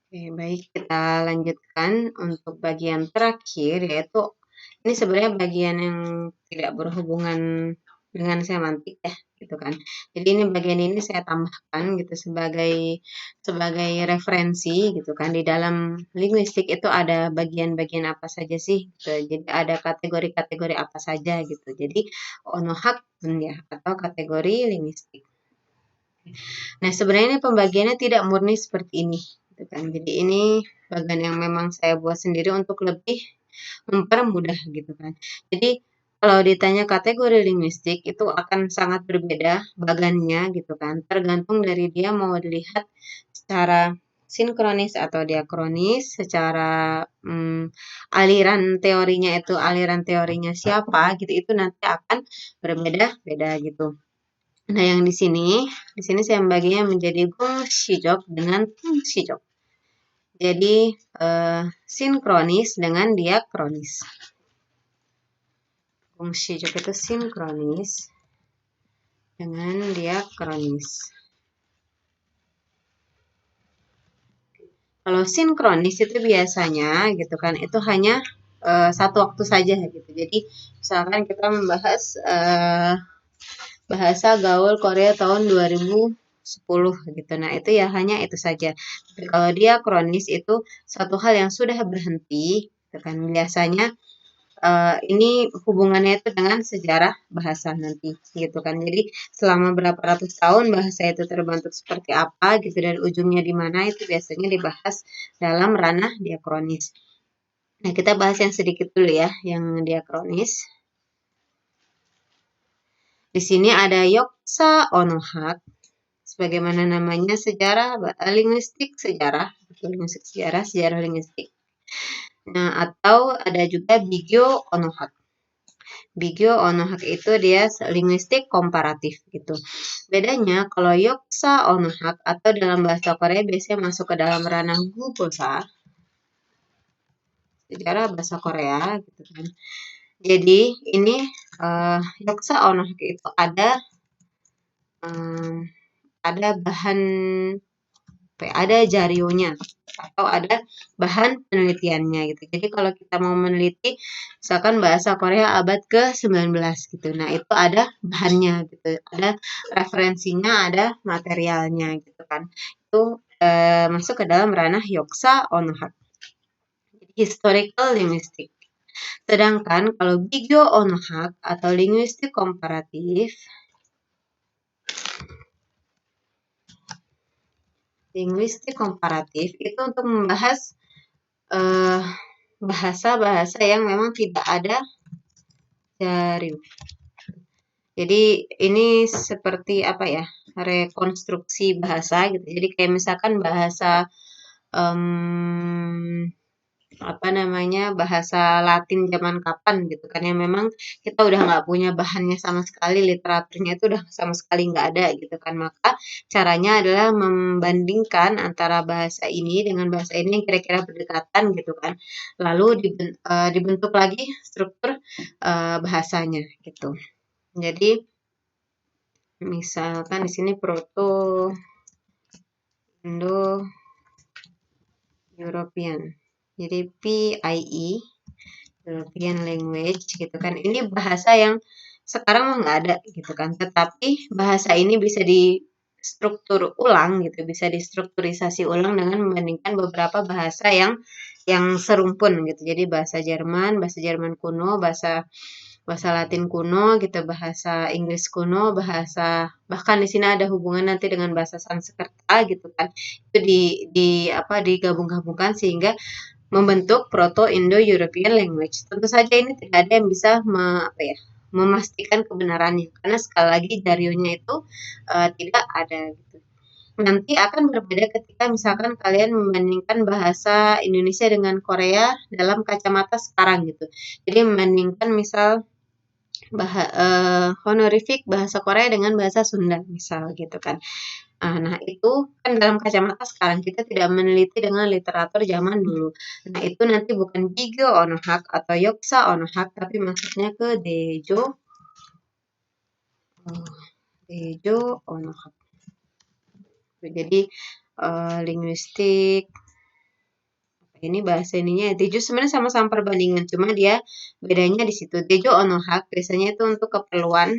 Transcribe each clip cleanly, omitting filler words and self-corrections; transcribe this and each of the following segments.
Oke, baik kita lanjutkan untuk bagian terakhir yaitu ini sebenarnya bagian yang tidak berhubungan dengan semantik ya, gitu kan. Jadi ini bagian ini saya tambahkan gitu sebagai sebagai referensi gitu kan. Di dalam linguistik itu ada bagian-bagian apa saja sih gitu. Jadi ada kategori-kategori apa saja gitu. Jadi onohak ya atau kategori linguistik. Nah, sebenarnya ini pembagiannya tidak murni seperti ini, gitu kan. Jadi ini bagian yang memang saya buat sendiri untuk lebih mempermudah gitu kan. Jadi kalau ditanya kategori linguistik itu akan sangat berbeda bagannya gitu kan. Tergantung dari dia mau dilihat secara sinkronis atau diakronis, secara aliran teorinya siapa gitu itu nanti akan berbeda-beda gitu. Nah, yang di sini saya membaginya menjadi gong shijok dengan tung shijok. Jadi, sinkronis dengan diakronis. Gong shijok itu sinkronis dengan diakronis. Kalau sinkronis itu biasanya gitu kan, itu hanya satu waktu saja gitu. Jadi, misalkan kita membahas bahasa gaul Korea tahun 2010 gitu. Nah, itu ya hanya itu saja. Tapi kalau dia kronis itu suatu hal yang sudah berhenti, gitu kan. Biasanya ini hubungannya itu dengan sejarah bahasa nanti, gitu kan. Jadi selama berapa ratus tahun bahasa itu terbentuk seperti apa gitu dan ujungnya di mana itu biasanya dibahas dalam ranah diakronis. Nah, kita bahas yang sedikit dulu ya, yang diakronis. Di sini ada Yoksa Onohak, sebagaimana namanya sejarah linguistik sejarah, linguistik sejarah, sejarah linguistik. Nah, atau ada juga Bigyo Onohak. Bigyo Onohak itu dia linguistik komparatif gitu. Bedanya kalau Yoksa Onohak atau dalam bahasa Korea biasanya masuk ke dalam ranah Gubosa, sejarah bahasa Korea gitu kan. Jadi ini Yoksa Onohak itu ada bahan ada jarionya atau ada bahan penelitiannya gitu. Jadi kalau kita mau meneliti misalkan bahasa Korea abad ke-19 gitu. Nah, itu ada bahannya gitu. Ada referensinya, ada materialnya gitu kan. Itu masuk ke dalam ranah Yoksa Onohak. Jadi historical linguistic. Sedangkan kalau Bigyo Onohak atau linguistik komparatif itu untuk membahas bahasa-bahasa yang memang tidak ada dari. Jadi ini seperti apa ya, rekonstruksi bahasa gitu. Jadi kayak misalkan bahasa apa namanya bahasa Latin zaman kapan gitu kan yang memang kita udah nggak punya bahannya sama sekali, literaturnya itu udah sama sekali nggak ada gitu kan. Maka caranya adalah membandingkan antara bahasa ini dengan bahasa ini yang kira-kira berdekatan gitu kan, lalu dibentuk lagi struktur bahasanya gitu. Jadi misalkan di sini Proto Indo European, jadi PIE European language gitu kan. Ini bahasa yang sekarang mah nggak ada gitu kan. Tetapi bahasa ini bisa distruktur ulang gitu, bisa distrukturisasi ulang dengan membandingkan beberapa bahasa yang serumpun gitu. Jadi bahasa Jerman kuno, bahasa bahasa Latin kuno gitu, bahasa Inggris kuno, bahasa bahkan di sini ada hubungan nanti dengan bahasa Sanskerta gitu kan. Itu apa digabung-gabungkan sehingga membentuk Proto-Indo-European language. Tentu saja ini tidak ada yang bisa memastikan kebenarannya karena sekali lagi darionya itu tidak ada gitu. Nanti akan berbeda ketika misalkan kalian membandingkan bahasa Indonesia dengan Korea dalam kacamata sekarang gitu. Jadi membandingkan misal honorific bahasa Korea dengan bahasa Sunda misal gitu kan. Nah, itu kan dalam kacamata sekarang kita tidak meneliti dengan literatur zaman dulu. Nah, itu nanti bukan Bigyo Onohak atau Yoksa Onohak, tapi maksudnya ke Dejo Onohak. Jadi linguistik Ini bahasa ininya Tejo sebenarnya sama-sama perbandingan, cuma dia bedanya di situ. Tejo onohak biasanya itu untuk keperluan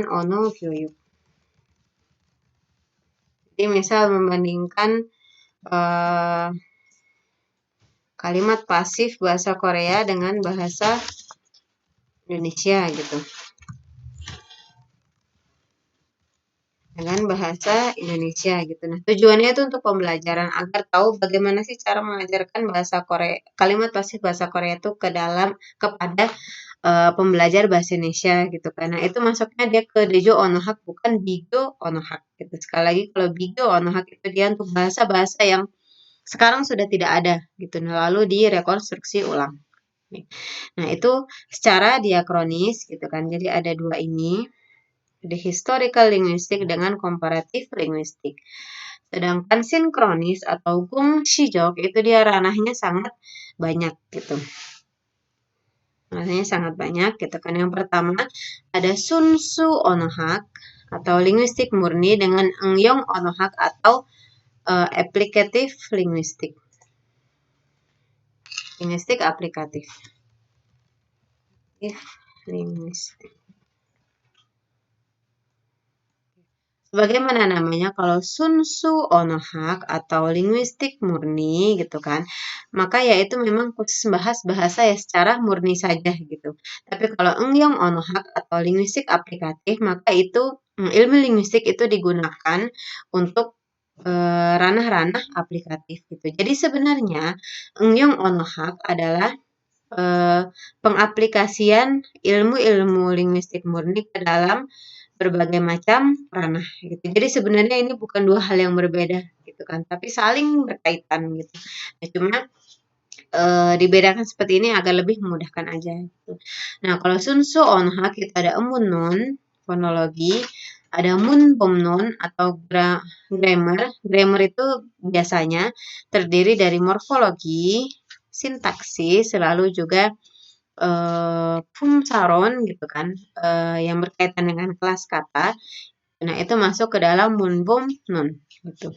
ono gyoyuk. Jadi misal membandingkan kalimat pasif bahasa Korea dengan bahasa Indonesia gitu. Dengan bahasa Indonesia gitu. Nah, tujuannya itu untuk pembelajaran agar tahu bagaimana sih cara mengajarkan bahasa Korea, kalimat pasif bahasa Korea itu kepada pembelajar bahasa Indonesia gitu kan. Nah, itu masuknya dia ke Dejo Onohak bukan Bigo Onohak gitu. Sekali lagi kalau Bigo Onohak itu dia untuk bahasa-bahasa yang sekarang sudah tidak ada gitu. Nah, lalu direkonstruksi ulang. Nah, itu secara diakronis gitu kan. Jadi ada dua ini. Ada historical linguistic dengan comparative linguistic. Sedangkan sinkronis atau gongshijok itu dia ranahnya sangat banyak gitu. Ranahnya sangat banyak gitu kan. Yang pertama ada Sunsu Onohak atau linguistik murni dengan Engyong Onohak atau applicative linguistic. Linguistik aplikatif. Linguistik. Bagaimana namanya kalau Sunsu Onohak atau linguistik murni gitu kan, maka ya itu memang khusus bahas bahasa ya secara murni saja gitu. Tapi kalau Engyong Onohak atau linguistik aplikatif, maka itu ilmu linguistik itu digunakan untuk ranah-ranah aplikatif gitu. Jadi sebenarnya Engyong Onohak adalah pengaplikasian ilmu-ilmu linguistik murni ke dalam berbagai macam ranah gitu. Jadi sebenarnya ini bukan dua hal yang berbeda gitu kan, tapi saling berkaitan gitu. Ya, cuma dibedakan seperti ini agar lebih memudahkan aja gitu. Nah, kalau Sunsu Onohak kita ada emun non fonologi, ada mun pom non atau grammar. Grammar itu biasanya terdiri dari morfologi, sintaksis, selalu juga pumsaron gitu kan, yang berkaitan dengan kelas kata. Nah, itu masuk ke dalam munbom nun gitu.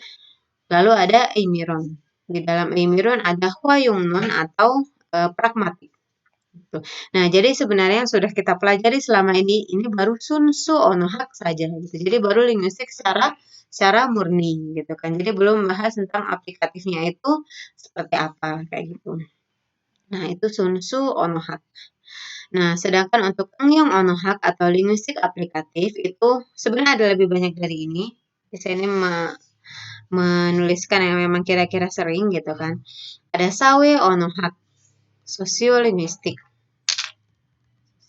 Lalu ada Eimiron. Di dalam Eimiron ada Hwayung nun atau pragmatik. Gitu. Nah, jadi sebenarnya yang sudah kita pelajari selama ini baru Sunsu Onohak saja gitu. Jadi baru linguistik secara murni gitu kan. Jadi belum membahas tentang aplikatifnya itu seperti apa kayak gitu. Nah, itu Sunsu Onohak. Nah, sedangkan untuk Engyong Onohak atau linguistik aplikatif itu sebenarnya ada lebih banyak dari ini. Di sini menuliskan yang memang kira-kira sering gitu kan. Ada Sawe Onohak, sosiolinguistik.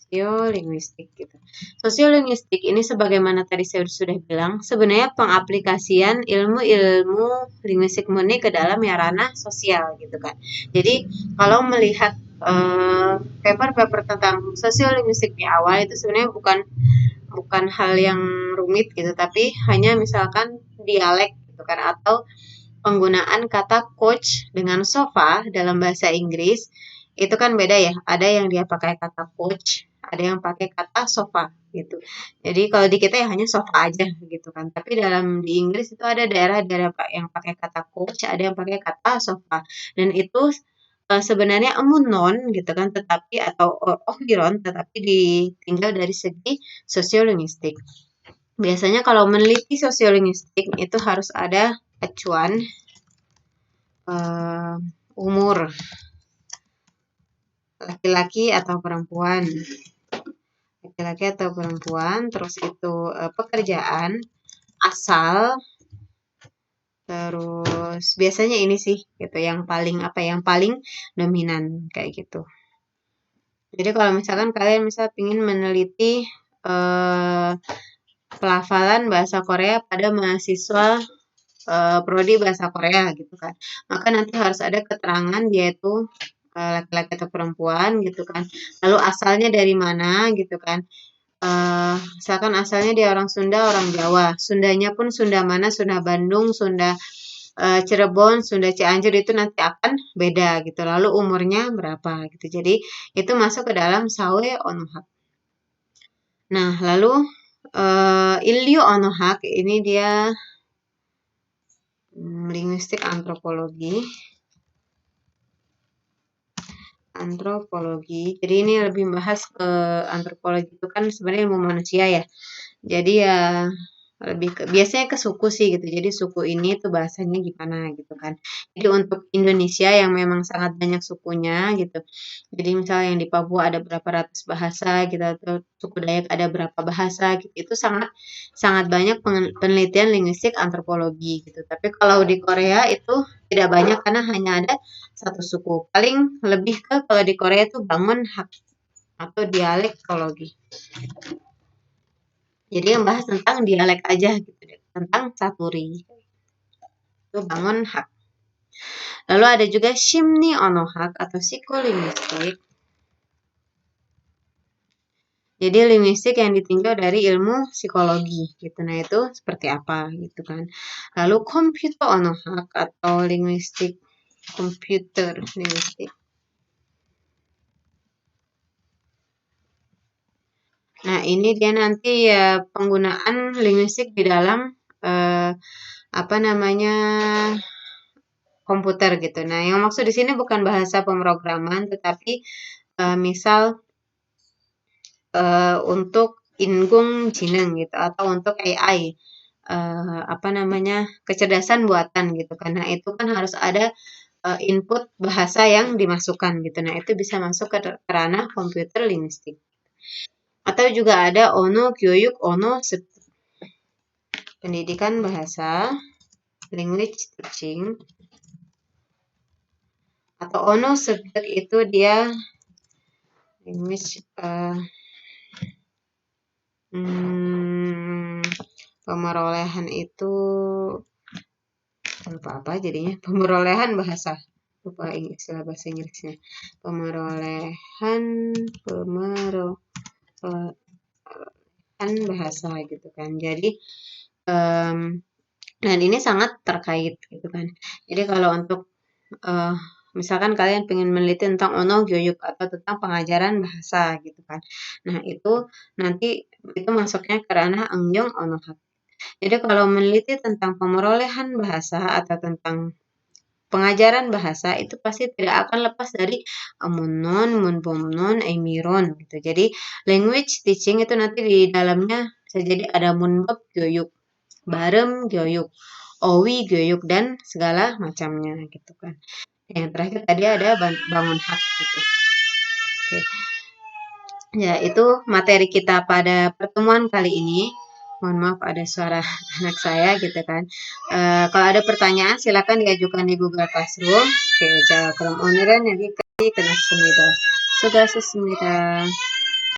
Sosiolinguistik gitu. Sosiolinguistik ini sebagaimana tadi saya sudah bilang, sebenarnya pengaplikasian ilmu-ilmu linguistik murni ke dalam ya ranah sosial gitu kan. Jadi kalau melihat paper-paper tentang sosiolinguistik di awal itu sebenarnya bukan hal yang rumit gitu, tapi hanya misalkan dialek gitu kan atau penggunaan kata coach dengan sofa dalam bahasa Inggris itu kan beda ya. Ada yang dia pakai kata coach, ada yang pakai kata sofa gitu. Jadi kalau di kita ya hanya sofa aja gitu kan. Tapi di Inggris itu ada daerah-daerah yang pakai kata coach, ada yang pakai kata sofa. Dan itu sebenarnya emunon gitu kan, tetapi atau ohbiron tetapi ditinggal dari segi sosiolinguistik. Biasanya kalau meneliti sosiolinguistik itu harus ada acuan umur laki-laki atau perempuan, terus itu pekerjaan, asal, terus biasanya ini sih gitu yang paling dominan kayak gitu. Jadi kalau misalkan kalian ingin meneliti pelafalan bahasa Korea pada mahasiswa prodi bahasa Korea gitu kan, maka nanti harus ada keterangan dia itu laki-laki atau perempuan gitu kan, lalu asalnya dari mana gitu kan, misalkan asalnya dia orang Sunda, orang Jawa, Sundanya pun Sunda mana, Sunda Bandung, Sunda Cirebon, Sunda Cianjur itu nanti akan beda gitu, lalu umurnya berapa gitu. Jadi itu masuk ke dalam Sawe Onohak. Nah, lalu Ilyu Onohak ini dia linguistik antropologi. Jadi ini lebih membahas ke antropologi itu kan sebenarnya ilmu manusia ya. Jadi ya lebih ke biasanya ke suku sih gitu. Jadi suku ini tuh bahasanya gimana gitu kan. Jadi untuk Indonesia yang memang sangat banyak sukunya gitu. Jadi misalnya yang di Papua ada berapa ratus bahasa gitu, atau suku Dayak ada berapa bahasa gitu. Itu sangat sangat banyak penelitian linguistik antropologi gitu. Tapi kalau di Korea itu tidak banyak karena hanya ada satu suku. Paling lebih ke kalau di Korea itu bangun hak atau dialektologi. Jadi yang bahas tentang dialek aja gitu deh, tentang Saturi. Itu bangun hak. Lalu ada juga Shimni Onohak atau psikolinguistik. Jadi linguistik yang ditinjau dari ilmu psikologi gitu. Nah, itu seperti apa gitu kan. Lalu computer onohak atau linguistik komputer linguistik. Nah, ini dia nanti ya penggunaan linguistik di dalam apa namanya komputer gitu. Nah, yang maksud di sini bukan bahasa pemrograman tetapi misal untuk Ingung Jineng gitu atau untuk AI apa namanya kecerdasan buatan gitu karena itu kan harus ada input bahasa yang dimasukkan gitu. Nah, itu bisa masuk ke ranah komputer linguistik. Atau juga ada Ono Gyoyuk Ono pendidikan bahasa language teaching atau Ono subjek itu dia language pemerolehan itu lupa apa jadinya pemerolehan bahasa lupa istilah bahasa Inggrisnya pemerolehan bahasa gitu kan jadi dan ini sangat terkait gitu kan jadi kalau untuk misalkan kalian pengen meneliti tentang Ono Gyoyuk atau tentang pengajaran bahasa gitu kan nah itu nanti itu masuknya ke ranah Engyong Onohak. Jadi kalau meneliti tentang pemerolehan bahasa atau tentang pengajaran bahasa itu pasti tidak akan lepas dari amunon, munpomnon, emiron gitu. Jadi language teaching itu nanti di dalamnya bisa jadi ada munbab gyoyuk, barem gyoyuk, owi gyoyuk dan segala macamnya gitu kan. Yang terakhir tadi ada bangun hak gitu. Oke. Ya, itu materi kita pada pertemuan kali ini. Mohon maaf ada suara anak saya gitu kan. Kalau ada pertanyaan silakan diajukan di Google Classroom. Oke, jawab from 오늘은 여기까지 끝났습니다. 수고하셨습니다.